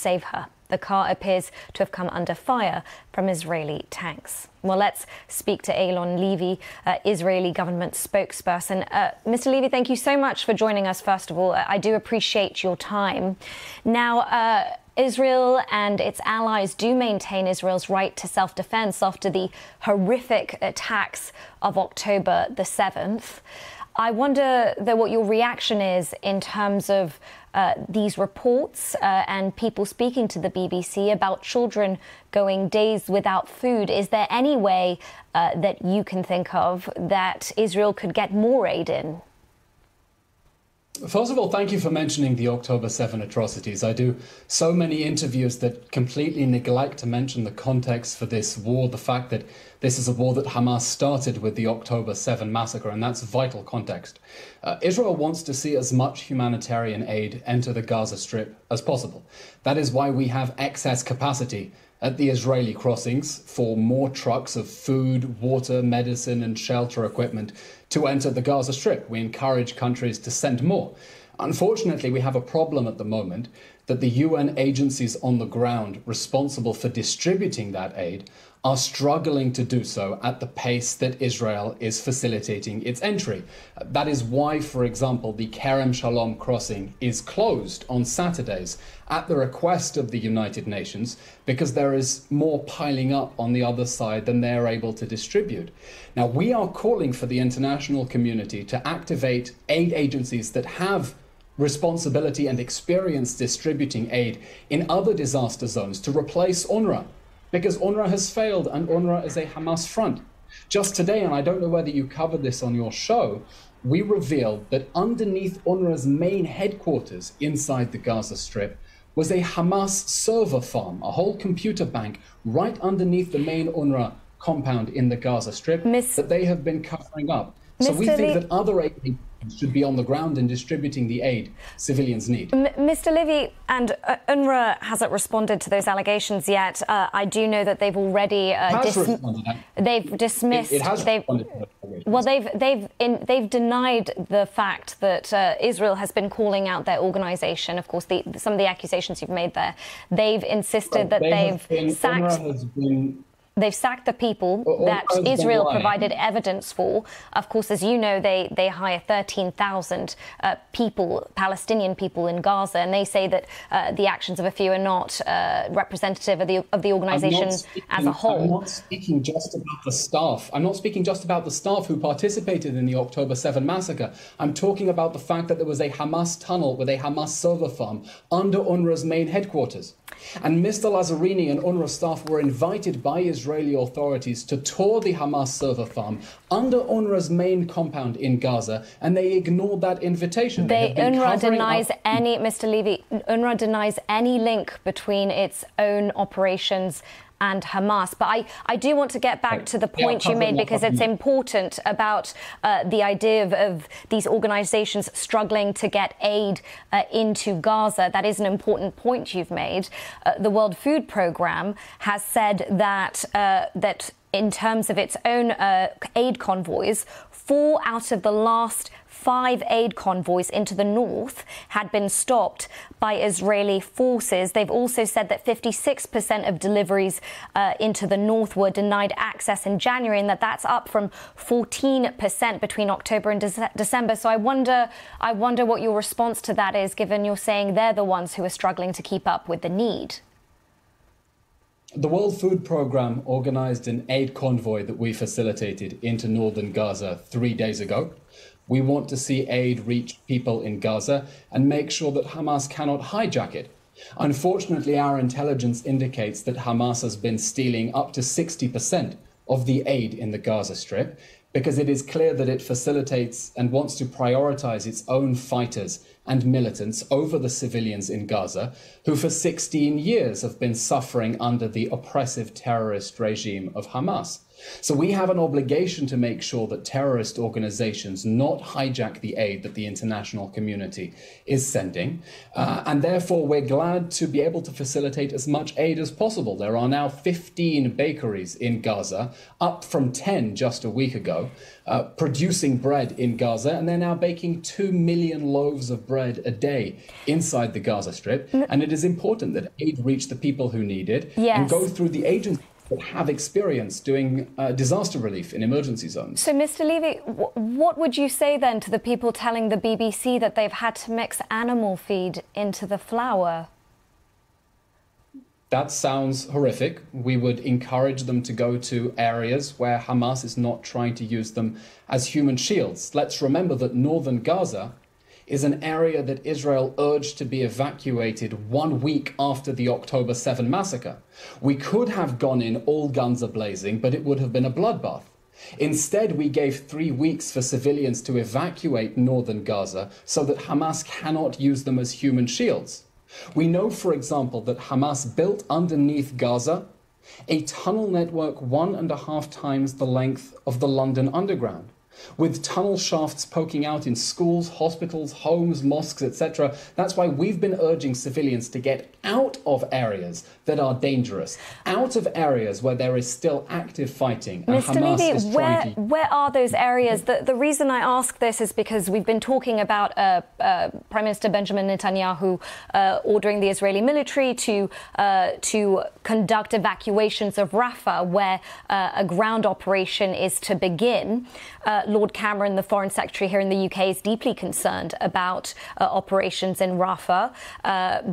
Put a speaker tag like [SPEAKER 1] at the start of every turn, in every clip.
[SPEAKER 1] save her. The car appears to have come under fire from Israeli tanks. Well, let's speak to Eylon Levy, Israeli government spokesperson. Mr. Levy, thank you so much for joining us, first of all. I do appreciate your time. Now, Israel and its allies do maintain Israel's right to self-defense after the horrific attacks of October the 7th. I wonder, though, what your reaction is in terms of these reports and people speaking to the BBC about children going days without food. Is there any way that you can think of that Israel could get more aid in?
[SPEAKER 2] First of all, thank you for mentioning the October 7 atrocities. I do so many interviews that completely neglect to mention the context for this war, the fact that this is a war that Hamas started with the October 7 massacre, and that's vital context. Israel wants to see as much humanitarian aid enter the Gaza Strip as possible. That is why we have excess capacity at the Israeli crossings for more trucks of food, water, medicine and shelter equipment to enter the Gaza Strip. We encourage countries to send more. Unfortunately, we have a problem at the moment that the UN agencies on the ground responsible for distributing that aid are struggling to do so at the pace that Israel is facilitating its entry. That is why, for example, the Kerem Shalom crossing is closed on Saturdays at the request of the United Nations, because there is more piling up on the other side than they're able to distribute. Now, we are calling for the international community to activate aid agencies that have responsibility and experience distributing aid in other disaster zones to replace UNRWA, because UNRWA has failed and UNRWA is a Hamas front. Just today, and I don't know whether you covered this on your show, we revealed that underneath UNRWA's main headquarters inside the Gaza Strip was a Hamas server farm, a whole computer bank right underneath the main UNRWA compound in the Gaza Strip that they have been covering up. So we think that other aid should be on the ground and distributing the aid civilians need.
[SPEAKER 1] Mr. Levy, and UNRWA hasn't responded to those allegations yet. I do know that they've already they've dismissed.
[SPEAKER 2] It has responded to
[SPEAKER 1] well, they've denied the fact that Israel has been calling out their organisation. Of course, some of the accusations you've made there. They've insisted that they've sacked. They've sacked the people that Israel provided evidence for. Of course, as you know, they hire 13,000 people, Palestinian people in Gaza, and they say that the actions of a few are not representative of the organisation as a whole.
[SPEAKER 2] I'm not speaking just about the staff. I'm not speaking just about the staff who participated in the October 7 massacre. I'm talking about the fact that there was a Hamas tunnel with a Hamas server farm under UNRWA's main headquarters. And Mr. Lazzarini and UNRWA staff were invited by Israeli authorities to tour the Hamas server farm under UNRWA's main compound in Gaza, and they ignored that invitation.
[SPEAKER 1] UNRWA denies Mr. Levy, UNRWA denies any link between its own operations and Hamas. But I do want to get back to the point you made, because it's important about the idea of these organisations struggling to get aid into Gaza. That is an important point you've made. The World Food Programme has said that that in terms of its own aid convoys, 4 out of the last 5 aid convoys into the north had been stopped by Israeli forces. They've also said that 56% of deliveries into the north were denied access in January, and that's up from 14% between October and December. So I wonder what your response to that is, given you're saying they're the ones who are struggling to keep up with the need.
[SPEAKER 2] The World Food Programme organised an aid convoy that we facilitated into northern Gaza 3 days ago. We want to see aid reach people in Gaza and make sure that Hamas cannot hijack it. Unfortunately, our intelligence indicates that Hamas has been stealing up to 60% of the aid in the Gaza Strip, because it is clear that it facilitates and wants to prioritize its own fighters and militants over the civilians in Gaza, who for 16 years have been suffering under the oppressive terrorist regime of Hamas. So we have an obligation to make sure that terrorist organizations not hijack the aid that the international community is sending. And therefore, we're glad to be able to facilitate as much aid as possible. There are now 15 bakeries in Gaza, up from 10 just a week ago, producing bread in Gaza. And they're now baking 2 million loaves of bread a day inside the Gaza Strip. And it is important that aid reach the people who need it and go through the agencies that have experience doing disaster relief in emergency zones.
[SPEAKER 1] So, Mr. Levy, what would you say then to the people telling the BBC that they've had to mix animal feed into the flour?
[SPEAKER 2] That sounds horrific. We would encourage them to go to areas where Hamas is not trying to use them as human shields. Let's remember that northern Gaza is an area that Israel urged to be evacuated 1 week after the October 7 massacre. We could have gone in all guns a-blazing, but it would have been a bloodbath. Instead, we gave 3 weeks for civilians to evacuate northern Gaza so that Hamas cannot use them as human shields. We know, for example, that Hamas built underneath Gaza a tunnel network 1.5 times the length of the London Underground, with tunnel shafts poking out in schools, hospitals, homes, mosques, etc. That's why we've been urging civilians to get out of areas that are dangerous, out of areas where there is still active fighting. And
[SPEAKER 1] Mr.
[SPEAKER 2] Hamas
[SPEAKER 1] Levy,
[SPEAKER 2] is trying to...
[SPEAKER 1] where are those areas? The reason I ask this is because we've been talking about Prime Minister Benjamin Netanyahu ordering the Israeli military to conduct evacuations of Rafah, where a ground operation is to begin. Lord Cameron, the Foreign Secretary here in the UK, is deeply concerned about operations in Rafah.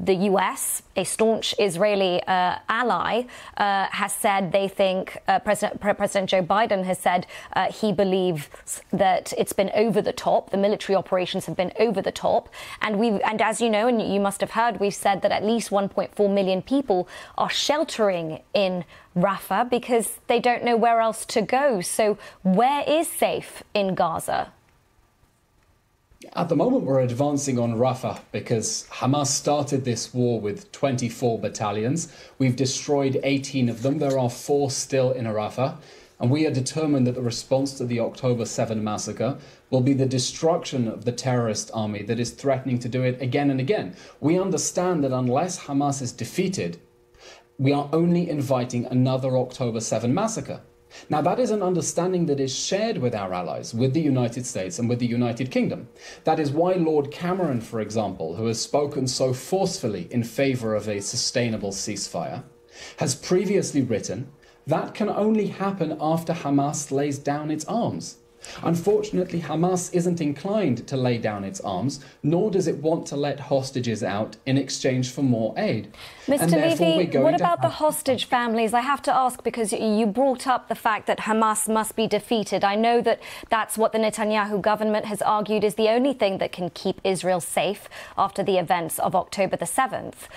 [SPEAKER 1] The US, a staunch Israeli ally, has said they think President Joe Biden has said he believes that it's been over the top. The military operations have been over the top. And as you know, and you must have heard, we've said that at least 1.4 million people are sheltering in Rafah because they don't know where else to go. So where is safe in Gaza?
[SPEAKER 2] At the moment, we're advancing on Rafah because Hamas started this war with 24 battalions. We've destroyed 18 of them. There are 4 still in Rafah. And we are determined that the response to the October 7 massacre will be the destruction of the terrorist army that is threatening to do it again and again. We understand that unless Hamas is defeated, we are only inviting another October 7 massacre. Now, that is an understanding that is shared with our allies, with the United States and with the United Kingdom. That is why Lord Cameron, for example, who has spoken so forcefully in favour of a sustainable ceasefire, has previously written that can only happen after Hamas lays down its arms. Unfortunately, Hamas isn't inclined to lay down its arms, nor does it want to let hostages out in exchange for more aid.
[SPEAKER 1] Mr. Levy, what about the hostage families? I have to ask because you brought up the fact that Hamas must be defeated. I know that that's what the Netanyahu government has argued is the only thing that can keep Israel safe after the events of October the 7th.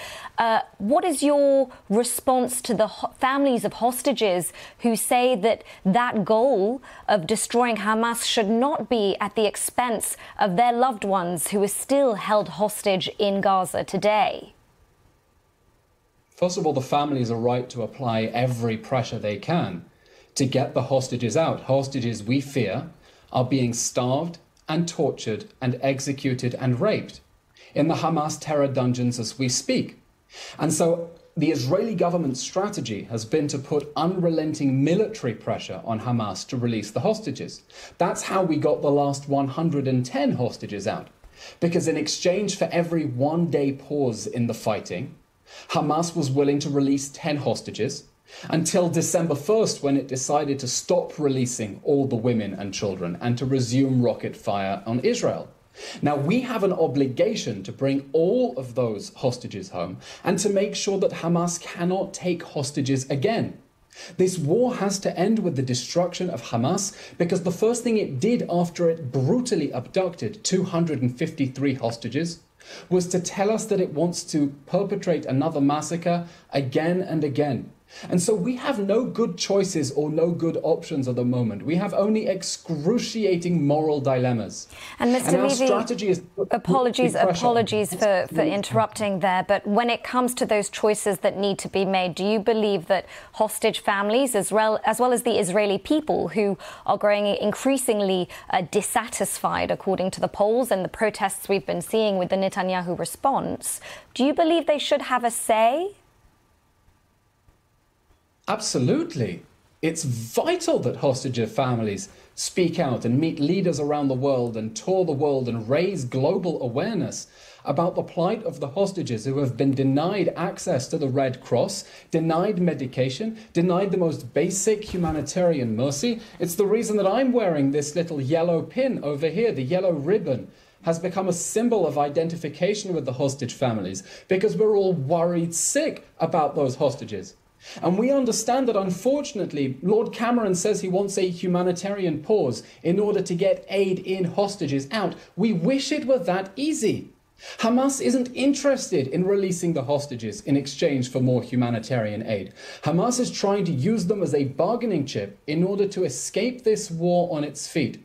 [SPEAKER 1] What is your response to the families of hostages who say that that goal of destroying Hamas should not be at the expense of their loved ones who are still held hostage in Gaza today?
[SPEAKER 2] First of all, the families are right to apply every pressure they can to get the hostages out. Hostages, we fear, are being starved and tortured and executed and raped in the Hamas terror dungeons as we speak. And so the Israeli government's strategy has been to put unrelenting military pressure on Hamas to release the hostages. That's how we got the last 110 hostages out. Because in exchange for every 1 day pause in the fighting, Hamas was willing to release 10 hostages until December 1st, when it decided to stop releasing all the women and children and to resume rocket fire on Israel. Now, we have an obligation to bring all of those hostages home and to make sure that Hamas cannot take hostages again. This war has to end with the destruction of Hamas because the first thing it did after it brutally abducted 253 hostages was to tell us that it wants to perpetrate another massacre again and again. And so we have no good choices or no good options at the moment. We have only excruciating moral dilemmas.
[SPEAKER 1] And Mr.
[SPEAKER 2] our
[SPEAKER 1] Levy,
[SPEAKER 2] strategy is
[SPEAKER 1] apologies for interrupting there, but when it comes to those choices that need to be made, do you believe that hostage families, as well as the Israeli people who are growing increasingly dissatisfied, according to the polls and the protests we've been seeing with the Netanyahu response, do you believe they should have a say?
[SPEAKER 2] Absolutely. It's vital that hostage families speak out and meet leaders around the world and tour the world and raise global awareness about the plight of the hostages who have been denied access to the Red Cross, denied medication, denied the most basic humanitarian mercy. It's the reason that I'm wearing this little yellow pin over here, the yellow ribbon has become a symbol of identification with the hostage families because we're all worried sick about those hostages. And we understand that, unfortunately, Lord Cameron says he wants a humanitarian pause in order to get aid in hostages out. We wish it were that easy. Hamas isn't interested in releasing the hostages in exchange for more humanitarian aid. Hamas is trying to use them as a bargaining chip in order to escape this war on its feet.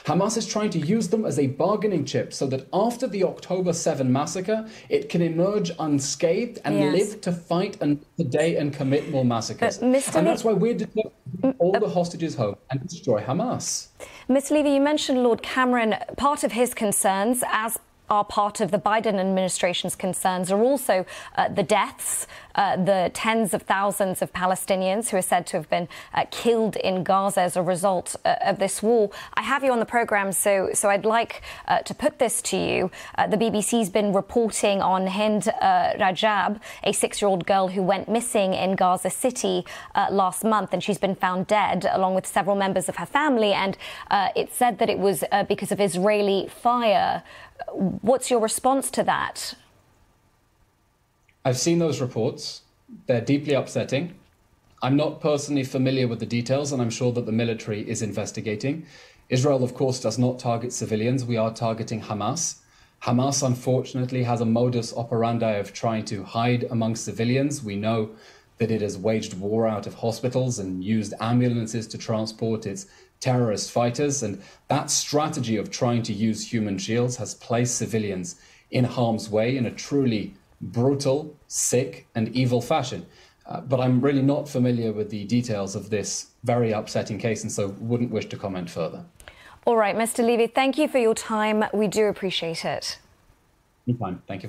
[SPEAKER 2] Hamas is trying to use them as a bargaining chip so that after the October 7 massacre, it can emerge unscathed and live to fight another day and commit more massacres. And that's why we're determined to take all the hostages home and destroy Hamas.
[SPEAKER 1] Mr. Levy, you mentioned Lord Cameron. Part of his concerns, as are part of the Biden administration's concerns, are also the deaths, the tens of thousands of Palestinians who are said to have been killed in Gaza as a result of this war. I have you on the programme, so I'd like to put this to you. The BBC's been reporting on Hind Rajab, a 6-year-old girl who went missing in Gaza City last month, and she's been found dead along with several members of her family, and it said that it was because of Israeli fire. What's your response to that?
[SPEAKER 2] I've seen those reports. They're deeply upsetting. I'm not personally familiar with the details, and I'm sure that the military is investigating. Israel, of course, does not target civilians. We are targeting Hamas. Hamas, unfortunately, has a modus operandi of trying to hide among civilians. We know that it has waged war out of hospitals and used ambulances to transport its terrorist fighters. And that strategy of trying to use human shields has placed civilians in harm's way in a truly brutal, sick and evil fashion. But I'm really not familiar with the details of this very upsetting case, and so wouldn't wish to comment further.
[SPEAKER 1] All right, Mr. Levy, thank you for your time. We do appreciate it.
[SPEAKER 2] Anytime. Thank you very much.